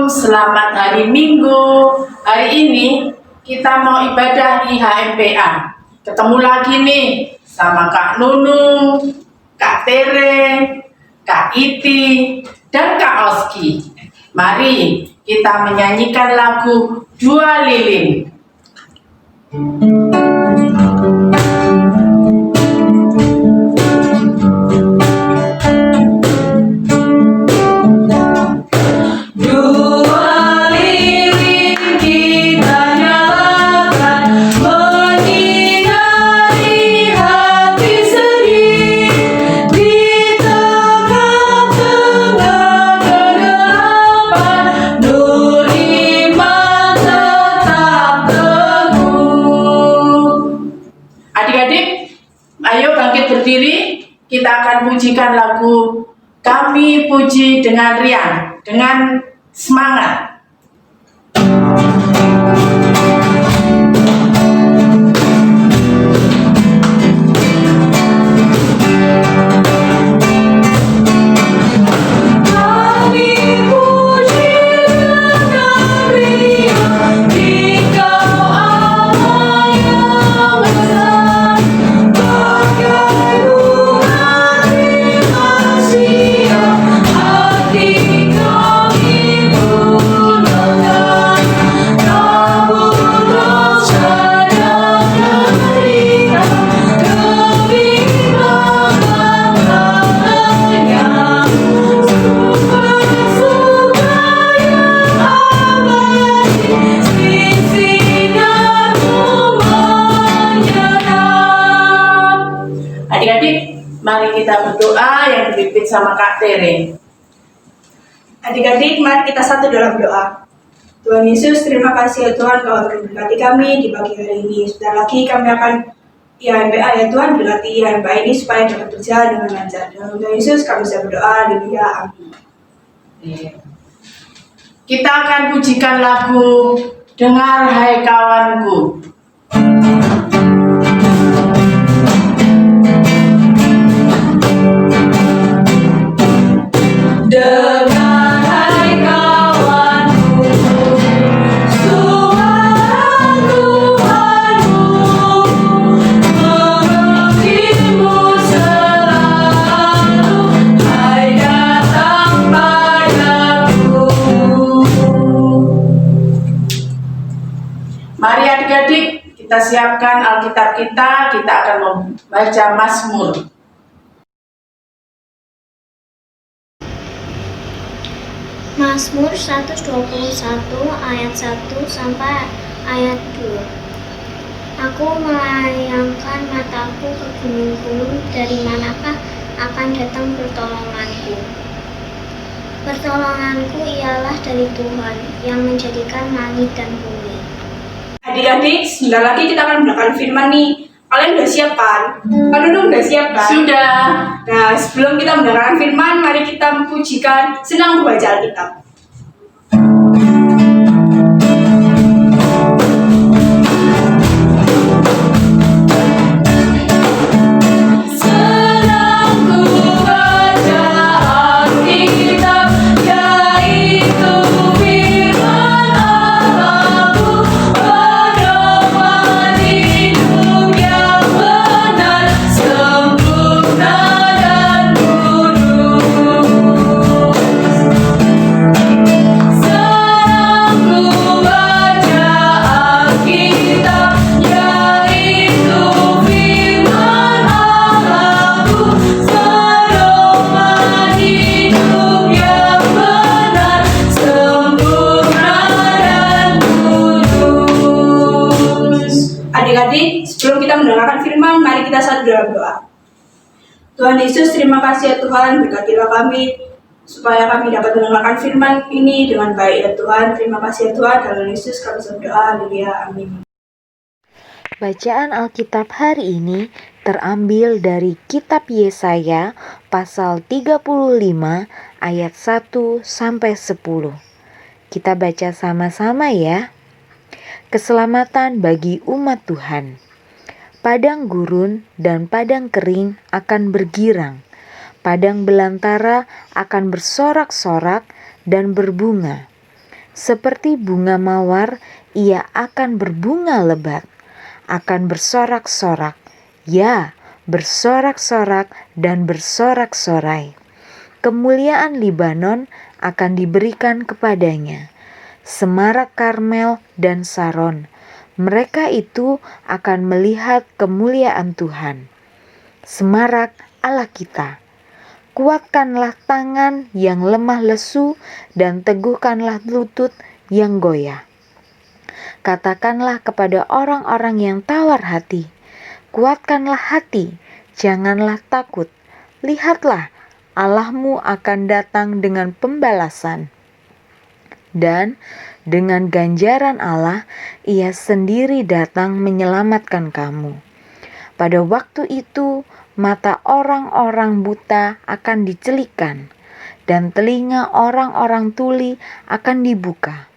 selamat hari Minggu. Hari ini kita mau ibadah IHMPA. Ketemu lagi nih sama Kak Nunung, Kak Tere, Kak Iti, dan Kak Oski. Mari kita menyanyikan lagu Dua Lilin. Adik-adik, ayo bangkit berdiri. Kita akan pujikan lagu Kami Puji dengan riang, dengan semangat. Adik-adik, mari kita berdoa yang dipimpin sama Kak Tere. Adik-adik, mari kita satu dalam doa. Tuhan Yesus, terima kasih ya Tuhan Kau telah memberkati kami di pagi hari ini. Sebentar lagi kami akan IHMPA ya Tuhan, berkati IHMPA ini supaya dapat berjalan dengan lancar. Dalam Tuhan Yesus kami bisa berdoa, haleluya, amin. Kita akan pujikan lagu Dengar Hai Kawanku. Dengar hai kawanku, suara Tuhanmu, mengertimu selalu, hai datang padaku. Mari adik-adik, kita siapkan Alkitab kita akan membaca Mazmur. Mazmur 121 ayat 1 sampai ayat 2. Aku melayangkan mataku ke gunung-gunung, dari manakah akan datang pertolonganku? Pertolonganku ialah dari Tuhan yang menjadikan langit dan bumi. Adik-adik, sebentar lagi kita akan mendengarkan firman nih. Kalian udah siap kan? Kan udah siap kan? Sudah. Nah, sebelum kita mendengarkan firman, mari kita pujikan Senang Membaca Alkitab. Adik-adik, sebelum kita mendengarkan firman, mari kita satu dalam doa. Tuhan Yesus, terima kasih ya Tuhan, berkatilah kami, supaya kami dapat mendengarkan firman ini dengan baik ya Tuhan. Terima kasih ya Tuhan, dalam Yesus kami berdoa, haleluya, amin. Bacaan Alkitab hari ini terambil dari kitab Yesaya pasal 35 ayat 1 sampai 10. Kita baca sama-sama ya. Keselamatan bagi umat Tuhan. Padang gurun dan padang kering akan bergirang. Padang belantara akan bersorak-sorak dan berbunga. Seperti bunga mawar, ia akan berbunga lebat, akan bersorak-sorak, ya, bersorak-sorak dan bersorak-sorai. Kemuliaan Libanon akan diberikan kepadanya, semarak Karmel dan Saron. Mereka itu akan melihat kemuliaan Tuhan. Semarak Allah kita. Kuatkanlah tangan yang lemah lesu dan teguhkanlah lutut yang goyah. Katakanlah kepada orang-orang yang tawar hati, kuatkanlah hati, janganlah takut. Lihatlah, Allahmu akan datang dengan pembalasan. Dan dengan ganjaran Allah, ia sendiri datang menyelamatkan kamu. Pada waktu itu, mata orang-orang buta akan dicelikkan, dan telinga orang-orang tuli akan dibuka.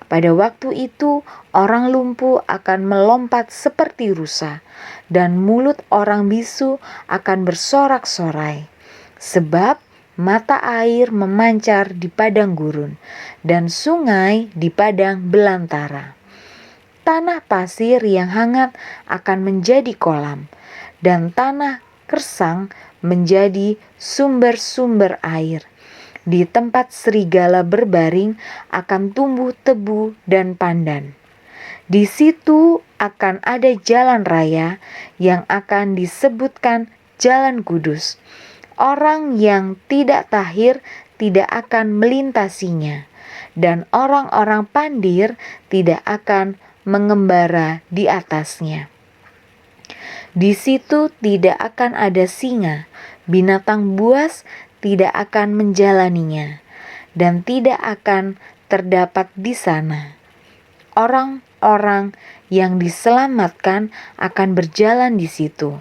Pada waktu itu, orang lumpuh akan melompat seperti rusa, dan mulut orang bisu akan bersorak-sorai. Sebab mata air memancar di padang gurun, dan sungai di padang belantara. Tanah pasir yang hangat akan menjadi kolam, dan tanah kersang menjadi sumber-sumber air. Di tempat serigala berbaring akan tumbuh tebu dan pandan. Di situ akan ada jalan raya yang akan disebutkan Jalan Kudus. Orang yang tidak tahir tidak akan melintasinya, dan orang-orang pandir tidak akan mengembara di atasnya. Di situ tidak akan ada singa, binatang buas tidak akan menjalaninya, dan tidak akan terdapat di sana. Orang-orang yang diselamatkan akan berjalan di situ,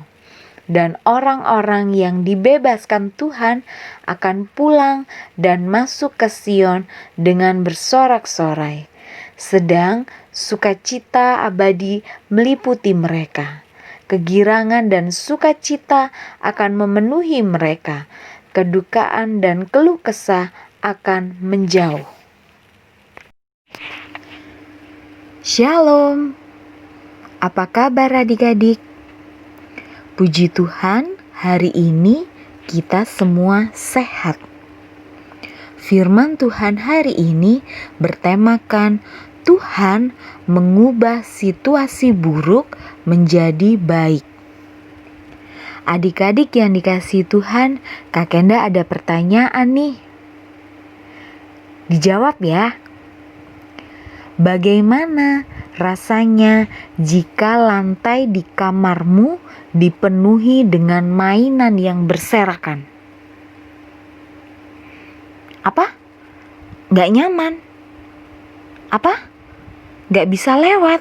dan orang-orang yang dibebaskan Tuhan akan pulang dan masuk ke Sion dengan bersorak-sorai. Sedang sukacita abadi meliputi mereka. Kegirangan dan sukacita akan memenuhi mereka. Kedukaan dan keluh kesah akan menjauh. Shalom. Apa kabar adik-adik? Puji Tuhan, hari ini kita semua sehat. Firman Tuhan hari ini bertemakan Tuhan mengubah situasi buruk menjadi baik. Adik-adik yang dikasihi Tuhan, Kak Kenda ada pertanyaan nih. Dijawab ya. Bagaimana rasanya jika lantai di kamarmu dipenuhi dengan mainan yang berserakan? Apa? Gak nyaman? Apa? Gak bisa lewat?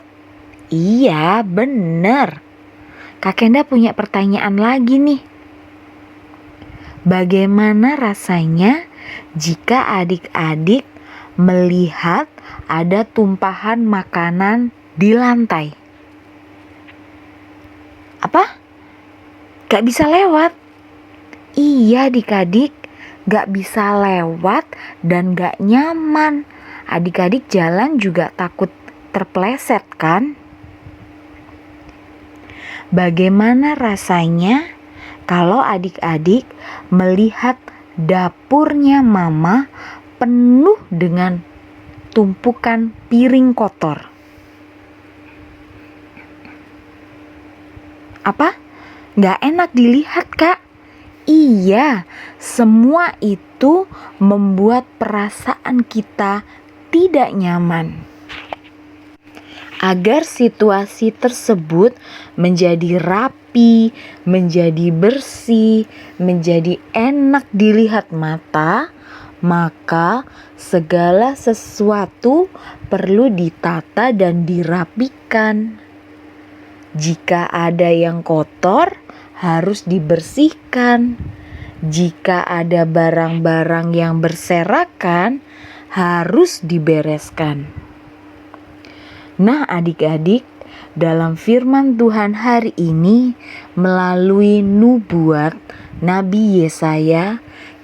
Iya, bener. Kak Kenda punya pertanyaan lagi nih. Bagaimana rasanya jika adik-adik melihat ada tumpahan makanan di lantai? Apa? Gak bisa lewat? Iya adik-adik, gak bisa lewat dan gak nyaman. Adik-adik jalan juga takut terpleset kan? Bagaimana rasanya kalau adik-adik melihat dapurnya mama penuh dengan tumpukan piring kotor? Apa? Gak enak dilihat, Kak? Iya, semua itu membuat perasaan kita tidak nyaman. Agar situasi tersebut menjadi rapi, menjadi bersih, menjadi enak dilihat mata, maka segala sesuatu perlu ditata dan dirapikan. Jika ada yang kotor, harus dibersihkan. Jika ada barang-barang yang berserakan, harus dibereskan. Nah adik-adik, dalam firman Tuhan hari ini melalui nubuat Nabi Yesaya,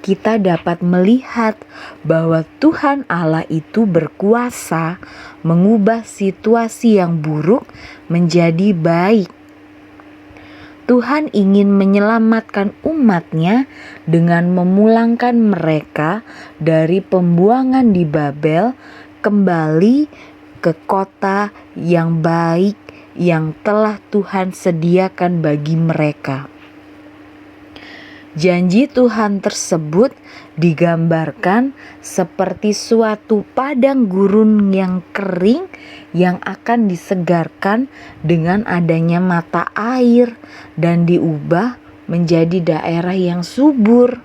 kita dapat melihat bahwa Tuhan Allah itu berkuasa mengubah situasi yang buruk menjadi baik. Tuhan ingin menyelamatkan umat-Nya dengan memulangkan mereka dari pembuangan di Babel kembali ke kota yang baik yang telah Tuhan sediakan bagi mereka. Janji Tuhan tersebut digambarkan seperti suatu padang gurun yang kering yang akan disegarkan dengan adanya mata air dan diubah menjadi daerah yang subur.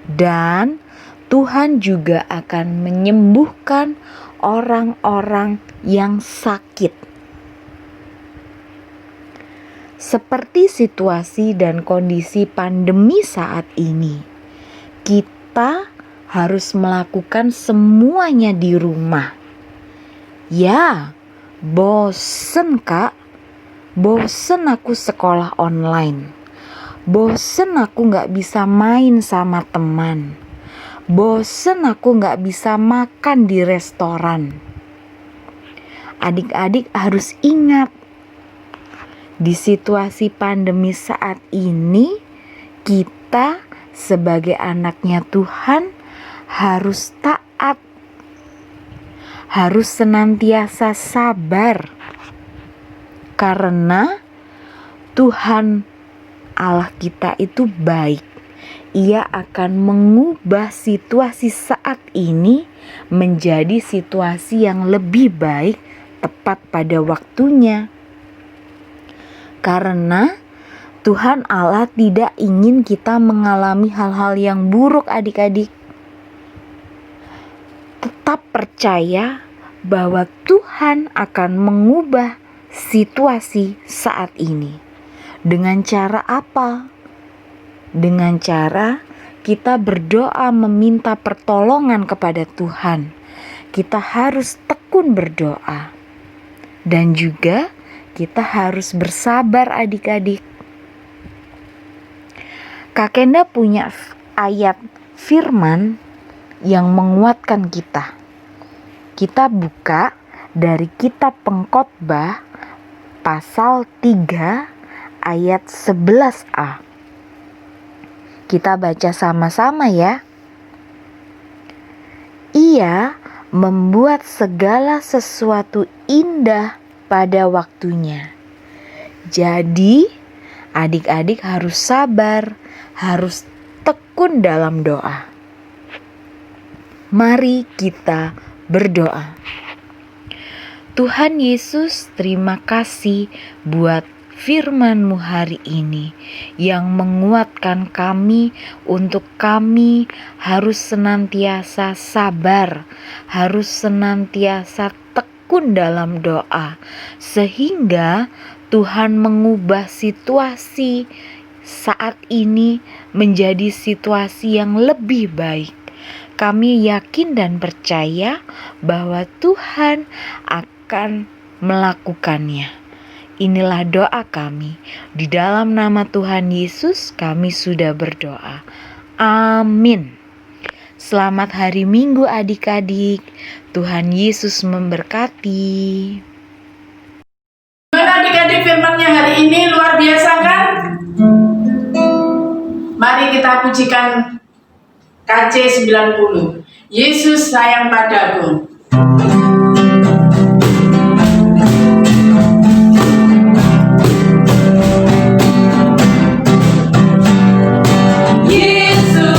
Dan Tuhan juga akan menyembuhkan orang-orang yang sakit. Seperti situasi dan kondisi pandemi saat ini, kita harus melakukan semuanya di rumah. Ya, bosen Kak, bosen aku sekolah online, bosen aku gak bisa main sama teman, bosen aku gak bisa makan di restoran. Adik-adik harus ingat, di situasi pandemi saat ini, kita sebagai anaknya Tuhan harus taat, harus senantiasa sabar, karena Tuhan Allah kita itu baik. Ia akan mengubah situasi saat ini menjadi situasi yang lebih baik tepat pada waktunya. Karena Tuhan Allah tidak ingin kita mengalami hal-hal yang buruk, adik-adik. Tetap percaya bahwa Tuhan akan mengubah situasi saat ini. Dengan cara apa? Dengan cara kita berdoa meminta pertolongan kepada Tuhan. Kita harus tekun berdoa. Dan juga kita harus bersabar, adik-adik. Kak Kenda punya ayat firman yang menguatkan kita. Kita buka dari kitab Pengkhotbah pasal 3 ayat 11a. Kita baca sama-sama ya. Ia membuat segala sesuatu indah pada waktunya. Jadi, adik-adik harus sabar, harus tekun dalam doa. Mari kita berdoa. Tuhan Yesus, terima kasih buat firman-Mu hari ini yang menguatkan kami untuk kami harus senantiasa sabar, harus senantiasa tekun dalam doa, sehingga Tuhan mengubah situasi saat ini menjadi situasi yang lebih baik. Kami yakin dan percaya bahwa Tuhan akan melakukannya. Inilah doa kami. Di dalam nama Tuhan Yesus kami sudah berdoa. Amin. Selamat hari Minggu adik-adik. Tuhan Yesus memberkati. Adik-adik, firman-Nya hari ini luar biasa kan? Mari kita pujikan KC 90. Yesus sayang padaku. Yesus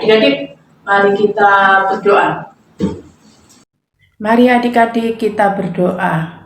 Adik-adik, mari kita berdoa. Mari adik-adik kita berdoa.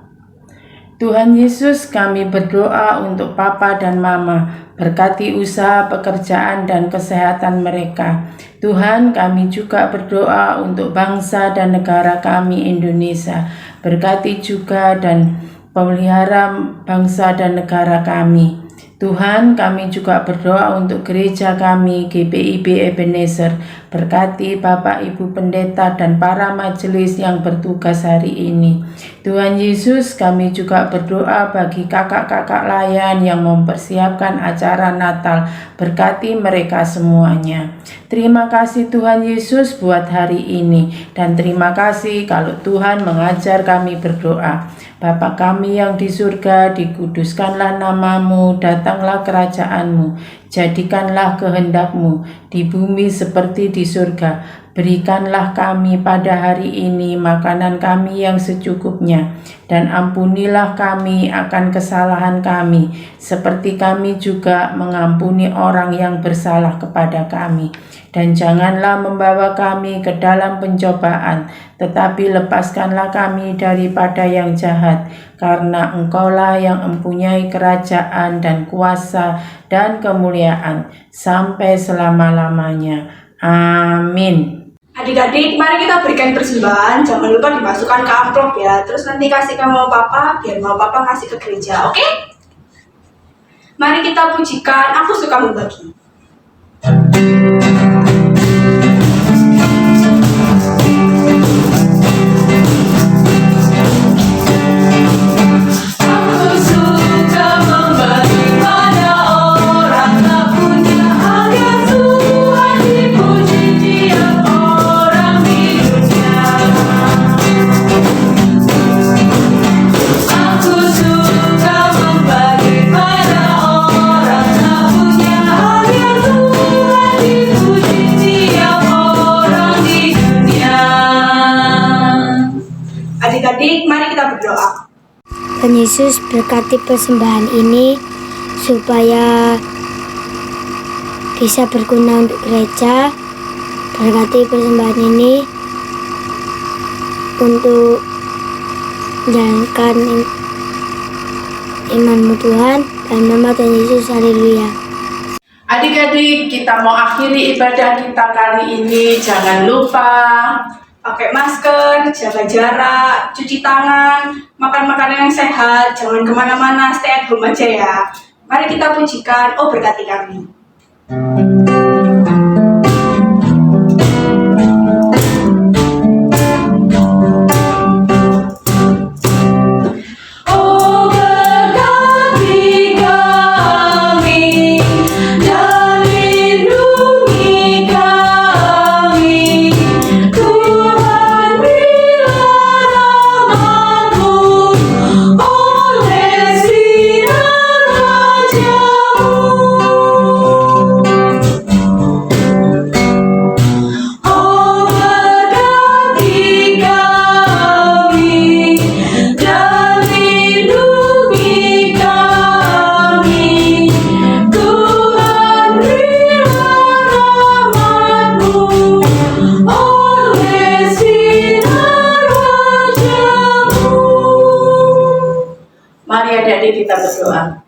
Tuhan Yesus, kami berdoa untuk Papa dan Mama. Berkati usaha, pekerjaan, dan kesehatan mereka. Tuhan, kami juga berdoa untuk bangsa dan negara kami Indonesia. Berkati juga dan pelihara bangsa dan negara kami. Tuhan, kami juga berdoa untuk gereja kami, GPIB Ebenezer. Berkati Bapak Ibu Pendeta dan para majelis yang bertugas hari ini. Tuhan Yesus, kami juga berdoa bagi kakak-kakak layan yang mempersiapkan acara Natal. Berkati mereka semuanya. Terima kasih Tuhan Yesus buat hari ini. Dan terima kasih kalau Tuhan mengajar kami berdoa. Bapa kami yang di surga, dikuduskanlah namamu, datanglah kerajaanmu, jadikanlah kehendakmu di bumi seperti di surga. Berikanlah kami pada hari ini makanan kami yang secukupnya, dan ampunilah kami akan kesalahan kami, seperti kami juga mengampuni orang yang bersalah kepada kami. Dan janganlah membawa kami ke dalam pencobaan, tetapi lepaskanlah kami daripada yang jahat, karena Engkaulah yang mempunyai kerajaan dan kuasa dan kemuliaan sampai selama-lamanya. Amin. Adik-adik, mari kita berikan persembahan. Jangan lupa dimasukkan ke amplop ya. Terus nanti kasih ke mama papa, biar mama papa kasih ke gereja, oke? Mari kita pujikan Aku Suka Membagi. Adik-adik, mari kita berdoa. Tuhan Yesus, berkati persembahan ini supaya bisa berguna untuk gereja. Berkati persembahan ini untuk menjalankan imanmu Tuhan, dan nama Tuhan Yesus, haleluya. Adik-adik, kita mau akhiri ibadah kita kali ini. Jangan lupa Pakai masker, jaga jarak, cuci tangan, makan makanan yang sehat, jangan kemana-mana, stay at home aja ya. Mari kita pujikan Oh Berkati Kami. Kita berdoa.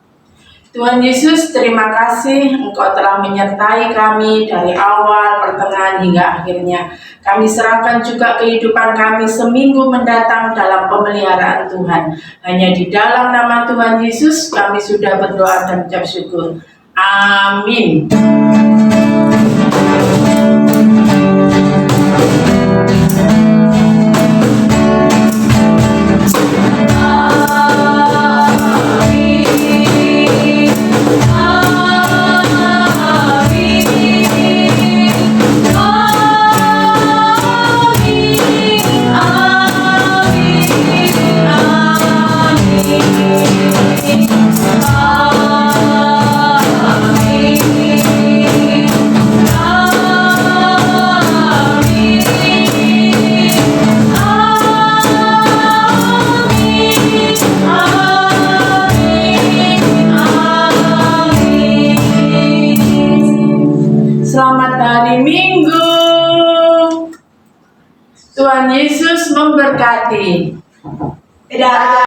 Tuhan Yesus, terima kasih Engkau telah menyertai kami dari awal, pertengahan hingga akhirnya. Kami serahkan juga kehidupan kami seminggu mendatang dalam pemeliharaan Tuhan. Hanya di dalam nama Tuhan Yesus kami sudah berdoa dan ucap syukur. Amin. Selamat hari Minggu. Tuhan Yesus memberkati. Dadah.